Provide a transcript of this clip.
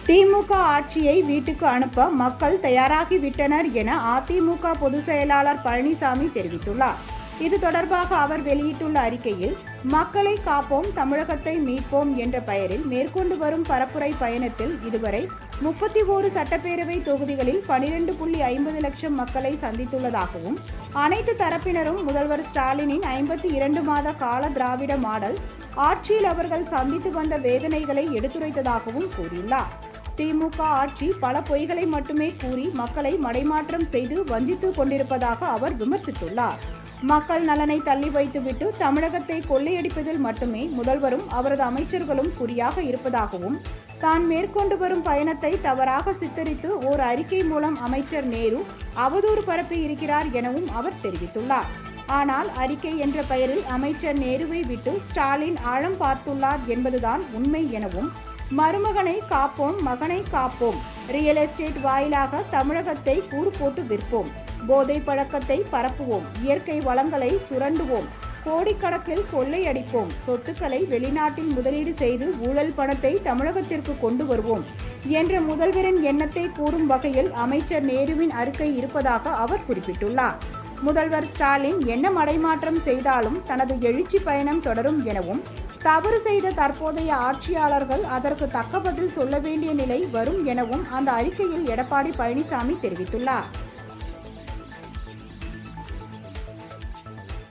திமுக ஆட்சியை வீட்டுக்கு அனுப்ப மக்கள் தயாராகிவிட்டனர் என அதிமுக பொதுச் செயலாளர் பழனிசாமி தெரிவித்துள்ளார். இது தொடர்பாக அவர் வெளியிட்டுள்ள அறிக்கையில், மக்களை காப்போம் தமிழகத்தை மீட்போம் என்ற பெயரில் மேற்கொண்டு வரும் பரப்புரை பயணத்தில் இதுவரை 31 சட்டப்பேரவை தொகுதிகளில் 12.50 லட்சம் மக்களை சந்தித்துள்ளதாகவும், அனைத்து தரப்பினரும் முதல்வர் ஸ்டாலினின் 52 மாத கால திராவிட மாடல் ஆட்சியில் அவர்கள் சந்தித்து வந்த வேதனைகளை எடுத்துரைத்ததாகவும் கூறியுள்ளார். திமுக ஆட்சி பல பொய்களை மட்டுமே கூறி மக்களை மடைமாற்றம் செய்து வஞ்சித்துக் கொண்டிருப்பதாக அவர் விமர்சித்துள்ளார். மக்கள் நலனை தள்ளி வைத்துவிட்டு தமிழகத்தை கொள்ளையடிப்பதில் மட்டுமே முதல்வரும் அவரது அமைச்சர்களும் குறியாக இருப்பதாகவும், தான் மேற்கொண்டு வரும் பயணத்தை தவறாக சித்தரித்து ஓர் அறிக்கை மூலம் அமைச்சர் நேரு அவதூறு பரப்பி இருக்கிறார் எனவும் அவர் தெரிவித்துள்ளார். ஆனால் அறிக்கை என்ற பெயரில் அமைச்சர் நேருவை விட்டு ஸ்டாலின் ஆழம் பார்த்துள்ளார் என்பதுதான் உண்மை எனவும், மருமகனை காப்போம் மகனை காப்போம், ரியல் எஸ்டேட் வாயிலாக தமிழகத்தை கூறு போட்டு விற்போம், போதை பழக்கத்தை பரப்புவோம், இயற்கை வளங்களை சுரண்டுவோம், கோடிக்கணக்கில் கொள்ளையடிப்போம், சொத்துக்களை வெளிநாட்டில் முதலீடு செய்து ஊழல் பணத்தை தமிழகத்திற்கு கொண்டு வருவோம் என்ற முதல்வரின் எண்ணத்தை கூறும் வகையில் அமைச்சர் நேருவின் அறிக்கை இருப்பதாக அவர் குறிப்பிட்டுள்ளார். முதல்வர் ஸ்டாலின் என்ன மடைமாற்றம் செய்தாலும் தனது எழுச்சி பயணம் தொடரும் எனவும், தவறு செய்த தற்போதைய ஆட்சியாளர்கள் அதற்கு தக்க பதில் சொல்ல வேண்டிய நிலை வரும் எனவும் அந்த அறிக்கையில் எடப்பாடி பழனிசாமி தெரிவித்துள்ளார்.